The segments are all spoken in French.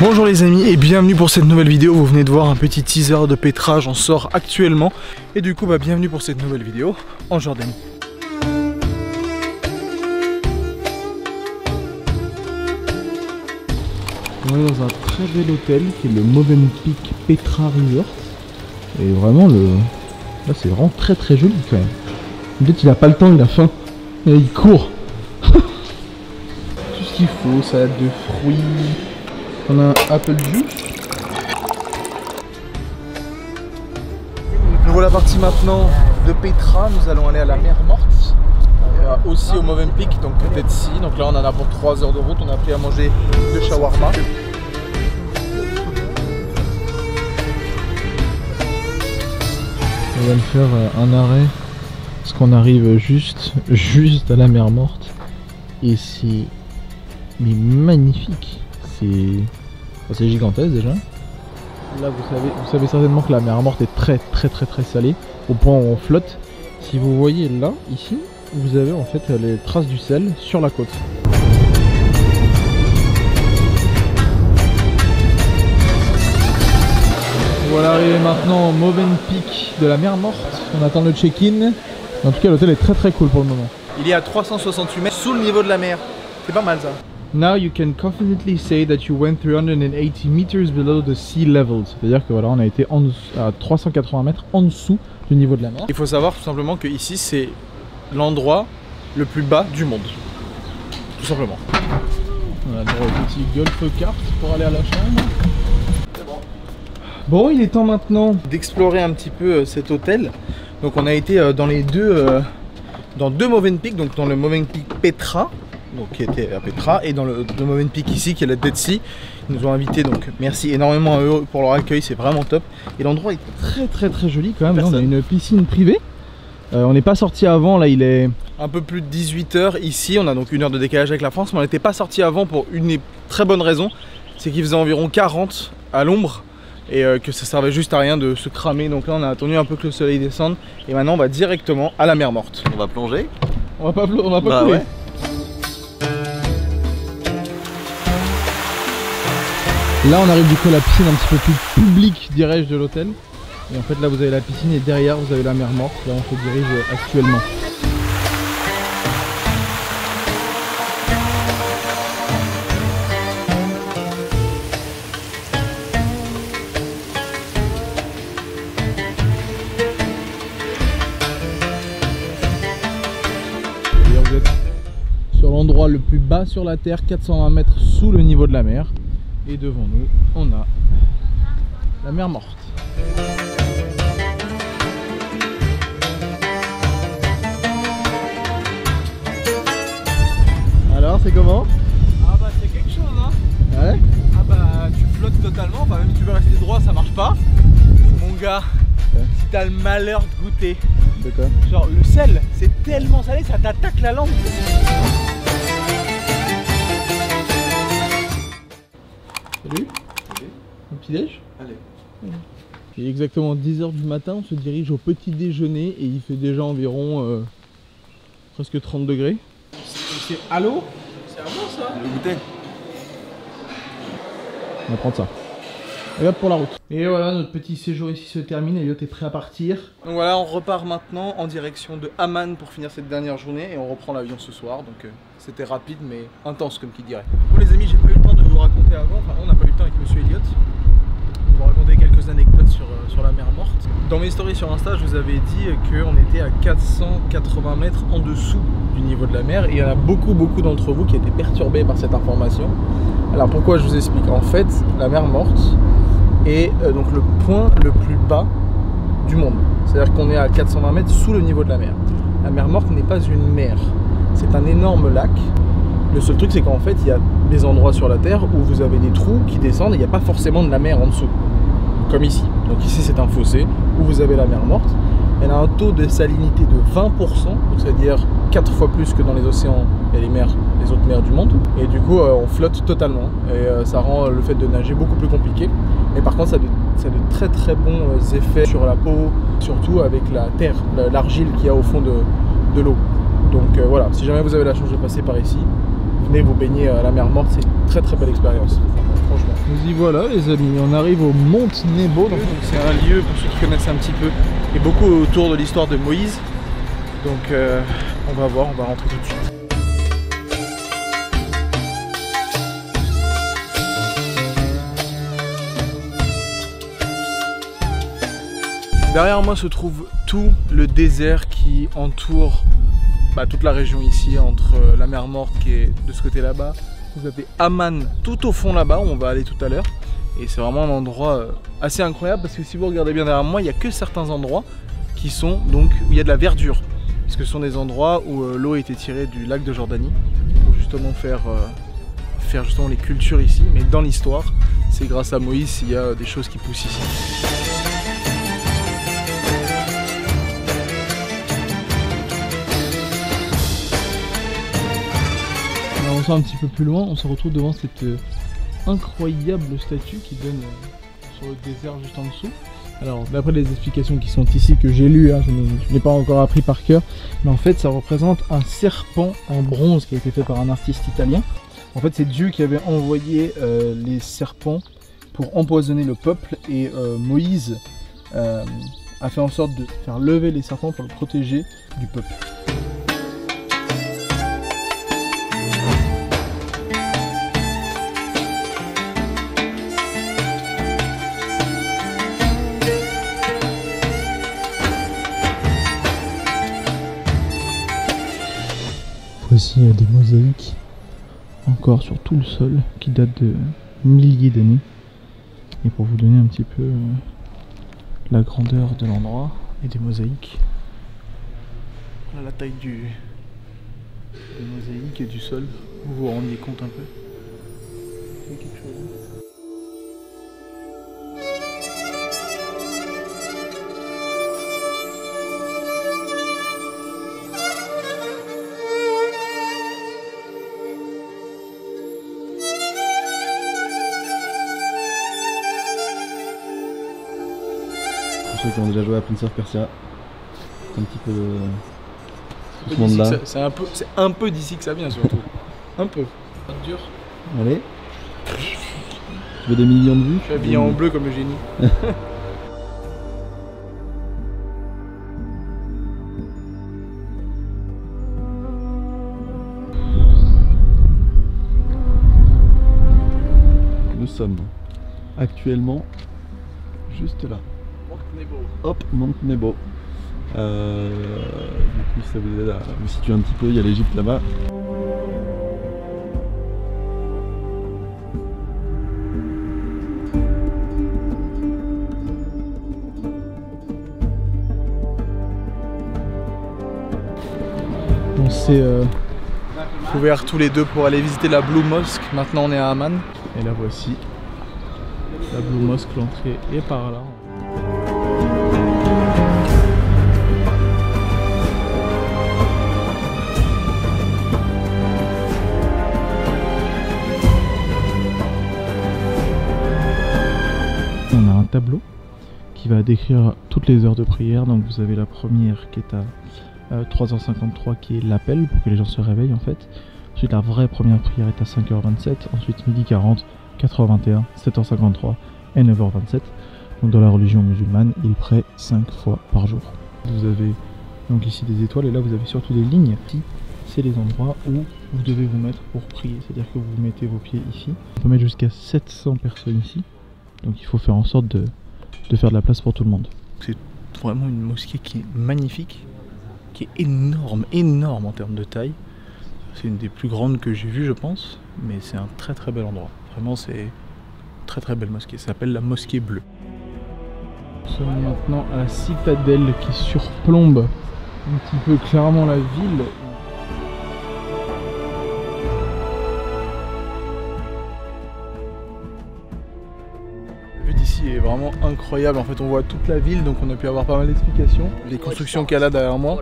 Bonjour les amis et bienvenue pour cette nouvelle vidéo. Vous venez de voir un petit teaser de Petra, j'en sors actuellement. Et du coup bienvenue pour cette nouvelle vidéo en Jordanie. On est dans un très bel hôtel qui est le Movenpick Petra Resort. Et vraiment là c'est vraiment très joli quand même. Peut-être il a pas le temps, il a faim. Et il court. Tout ce qu'il faut, salade de fruits. On a un apple juice. Nous voilà partis maintenant de Petra. Nous allons aller à la mer Morte. Aussi au Movenpick, donc peut-être ici. Donc là on en a pour 3 heures de route. On a pris à manger de shawarma. On va le faire un arrêt parce qu'on arrive juste à la mer Morte et c'est magnifique. C'est gigantesque déjà. Là vous savez certainement que la mer Morte est très salée au point où on flotte. Si vous voyez là, ici, vous avez en fait les traces du sel sur la côte. Voilà, arrivé maintenant au Movenpick de la mer Morte. On attend le check-in. En tout cas l'hôtel est très cool pour le moment. Il est à 368 mètres sous le niveau de la mer. C'est pas mal ça. Now you can confidently say that you went 380 meters below the sea level. C'est-à-dire que voilà, on a été à 380 mètres en dessous du niveau de la mer. Il faut savoir tout simplement que ici c'est l'endroit le plus bas du monde. Tout simplement. On a droit au petit golf cart pour aller à la chambre. Bon, il est temps maintenant d'explorer un petit peu cet hôtel. Donc on a été dans deux Movenpick, donc dans le Movenpick Petra, donc qui était à Petra, et dans le Movenpick ici qui est la Dead Sea. Ils nous ont invités, donc merci énormément à eux pour leur accueil, c'est vraiment top. Et l'endroit est très joli quand même. Là, on a une piscine privée. On n'est pas sorti avant, là il est un peu plus de 18 h ici, on a donc 1 heure de décalage avec la France, mais on n'était pas sorti avant pour une très bonne raison, c'est qu'il faisait environ 40 à l'ombre. Et que ça servait juste à rien de se cramer. Donc là on a attendu un peu que le soleil descende. Et maintenant on va directement à la mer Morte. On va plonger. On va pas couler. Ouais. Là on arrive du coup à la piscine un petit peu plus publique, dirais-je, de l'hôtel. Et en fait là vous avez la piscine et derrière vous avez la mer Morte. Là on se dirige actuellement. Vous êtes sur l'endroit le plus bas sur la terre, 420 mètres sous le niveau de la mer. Et devant nous, on a la mer Morte. Alors, c'est comment? Ah bah c'est quelque chose hein. Ouais. Ah bah tu flottes totalement, enfin même si tu veux rester droit ça marche pas. Mon gars, ouais. Si t'as le malheur de goûter, De quoi? genre le sel, c'est tellement salé, ça t'attaque la langue. Salut. Un petit déj? Allez. Il est exactement 10 h du matin, on se dirige au petit déjeuner et il fait déjà environ presque 30 degrés. C'est à l'eau? C'est à moi ça? Le goûter. On va prendre ça. Et hop pour la route. Et voilà, notre petit séjour ici se termine, Elliot est prêt à partir. Donc voilà, on repart maintenant en direction de Amman pour finir cette dernière journée et on reprend l'avion ce soir. Donc c'était rapide mais intense comme qui dirait. Bon les amis, j'ai pas eu le temps de vous raconter avant, enfin on n'a pas eu le temps avec monsieur Elliot. Je vais vous raconter quelques anecdotes sur la mer Morte. Dans mes stories sur Insta, je vous avais dit qu'on était à 480 mètres en dessous du niveau de la mer. Et il y en a beaucoup d'entre vous qui étaient perturbés par cette information. Alors pourquoi, je vous explique. En fait, la mer Morte est donc le point le plus bas du monde. C'est-à-dire qu'on est à 420 mètres sous le niveau de la mer. La mer Morte n'est pas une mer, c'est un énorme lac. Le seul truc, c'est qu'en fait, il y a des endroits sur la Terre où vous avez des trous qui descendent et il n'y a pas forcément de la mer en dessous. Comme ici. Donc ici, c'est un fossé où vous avez la mer Morte. Elle a un taux de salinité de 20%, c'est-à-dire 4 fois plus que dans les océans et les autres mers du monde. Et du coup, on flotte totalement. Et ça rend le fait de nager beaucoup plus compliqué. Mais par contre, ça a de très bons effets sur la peau, surtout avec la terre, l'argile qu'il y a au fond de l'eau. Donc voilà, si jamais vous avez la chance de passer par ici, venez vous baigner à la mer Morte, c'est une très belle expérience. franchement. Nous y voilà les amis, on arrive au Monte Nebo. C'est un lieu, pour ceux qui connaissent un petit peu, et beaucoup autour de l'histoire de Moïse. Donc on va voir, on va rentrer tout de suite. Derrière moi se trouve tout le désert qui entoure toute la région ici, entre la mer Morte qui est de ce côté là-bas. Vous avez Amman tout au fond là-bas où on va aller tout à l'heure. Et c'est vraiment un endroit assez incroyable parce que si vous regardez bien derrière moi, il n'y a que certains endroits qui sont donc où il y a de la verdure. Parce que ce sont des endroits où l'eau a été tirée du lac de Jordanie pour justement faire justement les cultures ici. Mais dans l'histoire, c'est grâce à Moïse s'il y a des choses qui poussent ici. On sort un petit peu plus loin, on se retrouve devant cette incroyable statue qui donne sur le désert juste en dessous. Alors d'après les explications qui sont ici, que j'ai lues, hein, je n'ai pas encore appris par cœur, mais en fait ça représente un serpent en bronze qui a été fait par un artiste italien. En fait c'est Dieu qui avait envoyé les serpents pour empoisonner le peuple et Moïse a fait en sorte de faire lever les serpents pour le protéger du peuple. Voici des mosaïques encore sur tout le sol qui datent de milliers d'années. Et pour vous donner un petit peu la grandeur de l'endroit et des mosaïques, voilà la taille des mosaïques et du sol, vous vous rendiez compte un peu. C'est quelque chose. Ceux qui ont déjà joué à Prince of Persia, c'est un petit peu ce monde-là. C'est un peu d'ici que ça vient surtout. Un peu. Dur. Allez. Tu veux des millions de vues? Je suis habillé en bleu comme le génie. Nous sommes actuellement juste là. Hop, Monte Nebo. Du coup, ça vous aide à vous situer un petit peu. Il y a l'Égypte là-bas. On s'est ouvert tous les deux pour aller visiter la Blue Mosque. Maintenant, on est à Amman. Et là, voici la Blue Mosque. L'entrée est par là. On a un tableau qui va décrire toutes les heures de prière. Donc vous avez la première qui est à 3h53 qui est l'appel pour que les gens se réveillent en fait. Ensuite la vraie première prière est à 5h27, ensuite midi 40, 4h21, 7h53 et 9h27. Donc dans la religion musulmane, il prie 5 fois par jour. Vous avez donc ici des étoiles et là vous avez surtout des lignes. Ici, c'est les endroits où vous devez vous mettre pour prier, c'est-à-dire que vous mettez vos pieds ici. On peut mettre jusqu'à 700 personnes ici. Donc il faut faire en sorte de faire de la place pour tout le monde. C'est vraiment une mosquée qui est magnifique, qui est énorme en termes de taille. C'est une des plus grandes que j'ai vues je pense, mais c'est un très bel endroit. Vraiment c'est une très belle mosquée, ça s'appelle la mosquée bleue. Nous sommes maintenant à la citadelle qui surplombe un petit peu clairement la ville. D'ici est vraiment incroyable, en fait on voit toute la ville donc on a pu avoir pas mal d'explications. Les constructions qu'il y a là derrière moi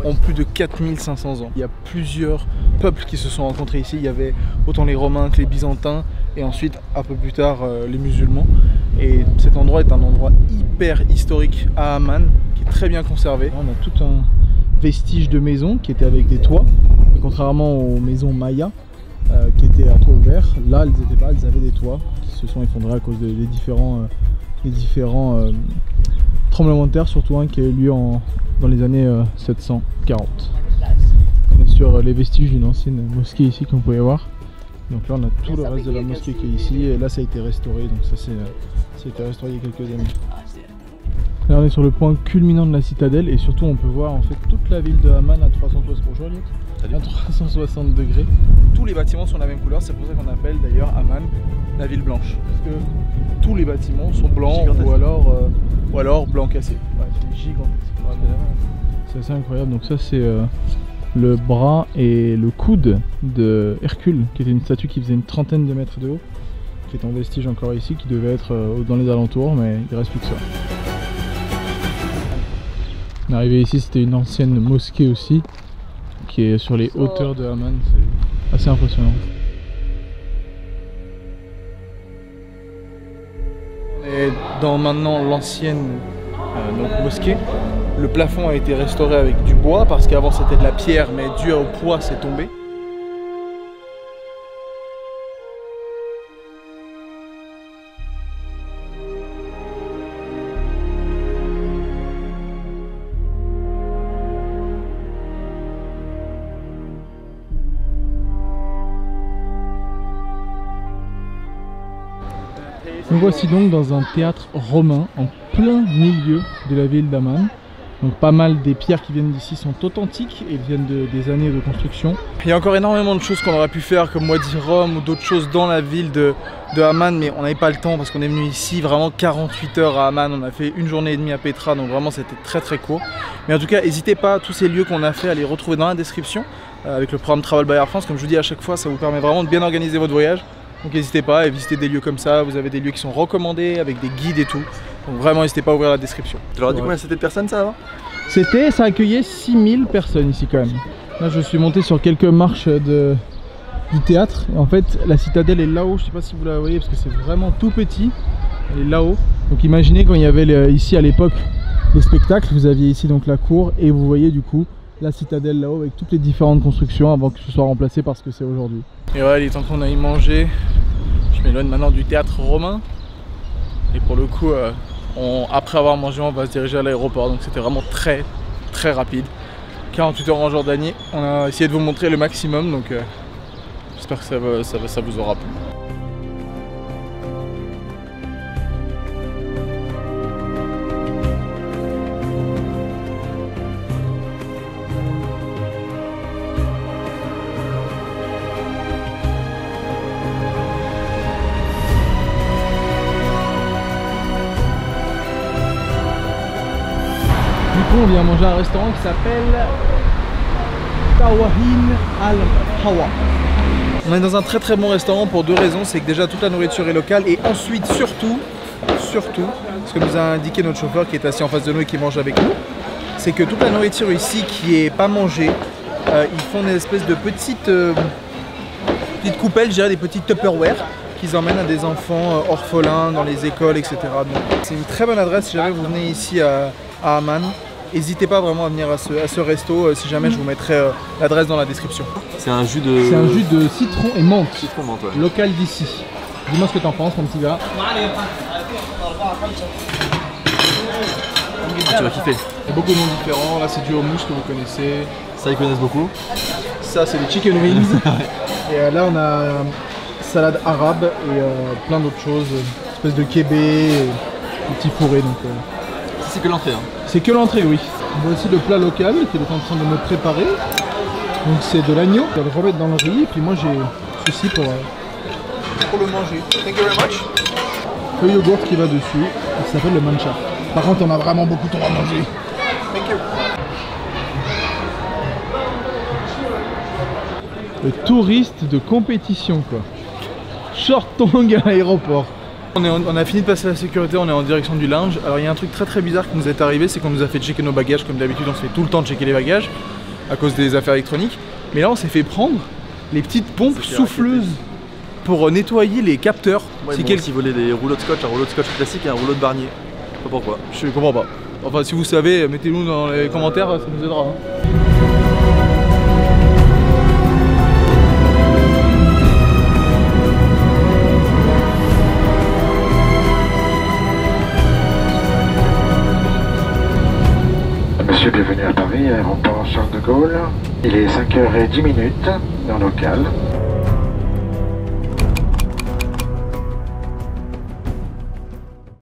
ont plus de 4500 ans. Il y a plusieurs peuples qui se sont rencontrés ici, il y avait autant les Romains que les Byzantins et ensuite un peu plus tard les musulmans. Et cet endroit est un endroit hyper historique à Amman qui est très bien conservé. On a tout un vestige de maison qui était avec des toits, et contrairement aux maisons mayas, qui étaient à toit ouvert. Là, elles n'étaient pas, elles avaient des toits qui se sont effondrés à cause des différents tremblements de terre, surtout un qui a eu lieu dans les années 740. On est sur les vestiges d'une ancienne mosquée ici, comme vous pouvez voir. Donc là, on a tout le reste de la mosquée qui est ici, et là, ça a été restauré. Donc ça, ça a été restauré il y a quelques années. Là, on est sur le point culminant de la citadelle, et surtout, on peut voir en fait toute la ville de Amman à 360 degrés. Tous les bâtiments sont de la même couleur, c'est pour ça qu'on appelle d'ailleurs Amman la ville blanche. Parce que tous les bâtiments sont blancs ou alors blanc cassé. Ouais, c'est gigantesque. C'est assez incroyable. Donc ça, c'est le bras et le coude de Hercule, qui était une statue qui faisait une trentaine de mètres de haut, qui est en vestige encore ici, qui devait être dans les alentours, mais il reste plus que ça. On est arrivé ici, c'était une ancienne mosquée aussi, qui est sur les hauteurs de Amman, c'est assez impressionnant. On est dans maintenant l'ancienne mosquée. Le plafond a été restauré avec du bois parce qu'avant c'était de la pierre, mais dû au poids c'est tombé. Nous voici donc dans un théâtre romain en plein milieu de la ville d'Amman. Donc pas mal des pierres qui viennent d'ici sont authentiques et viennent des années de construction. Il y a encore énormément de choses qu'on aurait pu faire comme Wadi Rum ou d'autres choses dans la ville de Amman, mais on n'avait pas le temps parce qu'on est venu ici vraiment 48 heures à Amman. On a fait une journée et demie à Petra, donc vraiment c'était très court. Mais en tout cas, n'hésitez pas, tous ces lieux qu'on a fait à les retrouver dans la description avec le programme Travel by Air France. Comme je vous dis à chaque fois, ça vous permet vraiment de bien organiser votre voyage. Donc n'hésitez pas à visiter des lieux comme ça, vous avez des lieux qui sont recommandés avec des guides et tout. Donc vraiment n'hésitez pas à ouvrir la description. Tu leur as dit combien c'était de personnes ça avant? Ça accueillait 6000 personnes ici quand même. Là je suis monté sur quelques marches du théâtre. Et en fait la citadelle est là-haut, je sais pas si vous la voyez parce que c'est vraiment tout petit. Elle est là-haut. Donc imaginez quand il y avait ici à l'époque les spectacles, vous aviez ici donc la cour et vous voyez du coup la citadelle là-haut avec toutes les différentes constructions avant que ce soit remplacé par ce que c'est aujourd'hui. Et ouais, il est temps qu'on aille manger. Je m'éloigne maintenant du théâtre romain. Et pour le coup, après avoir mangé, on va se diriger à l'aéroport. Donc c'était vraiment très rapide. 48 heures en Jordanie. On a essayé de vous montrer le maximum. Donc j'espère que ça vous aura plu. On vient manger à un restaurant qui s'appelle Tawahin Al-Hawa. On est dans un très bon restaurant pour deux raisons. C'est que déjà toute la nourriture est locale et ensuite surtout, ce que nous a indiqué notre chauffeur qui est assis en face de nous et qui mange avec nous, c'est que toute la nourriture ici qui est pas mangée, ils font des espèces de petites coupelles, je dirais des petites Tupperware qu'ils emmènent à des enfants orphelins dans les écoles, etc. C'est une très bonne adresse si jamais vous venez ici à Amman. N'hésitez pas vraiment à venir à ce resto, si jamais je vous mettrai l'adresse dans la description. C'est un jus de... C'est un jus de citron et menthe, ouais. Local d'ici. Dis-moi ce que t'en penses mon petit gars. Tu vas kiffer. Il y a beaucoup de noms différents, là c'est du houmous que vous connaissez. Ça ils connaissent beaucoup. Ça c'est les chicken wings. Et là on a salade arabe et plein d'autres choses, espèce de kébé, des petits fourrés donc... C'est que l'entrée. Hein. C'est que l'entrée, oui. On voit aussi le plat local qui est en train de me préparer. Donc c'est de l'agneau. On va le remettre dans le riz. Et puis moi j'ai ceci pour le manger. Thank you very much. Le yogourt qui va dessus, ça s'appelle le mancha. Par contre on a vraiment beaucoup de temps à manger. Thank you. Le touriste de compétition quoi. Short tongue à l'aéroport. On a fini de passer la sécurité, on est en direction du lounge. Alors il y a un truc très bizarre qui nous est arrivé, c'est qu'on nous a fait checker nos bagages. Comme d'habitude on se fait tout le temps checker les bagages à cause des affaires électroniques. Mais là on s'est fait prendre les petites pompes souffleuses pour nettoyer les capteurs. Ouais, ils m'ont aussi volé des rouleaux de scotch, un rouleau de scotch classique et un rouleau de Barnier. Je sais pas pourquoi. Je comprends pas. Enfin si vous savez, mettez-nous dans les commentaires, ça nous aidera. Hein. bienvenue à Paris, aéroport Charles de Gaulle. Il est 5h10 en local.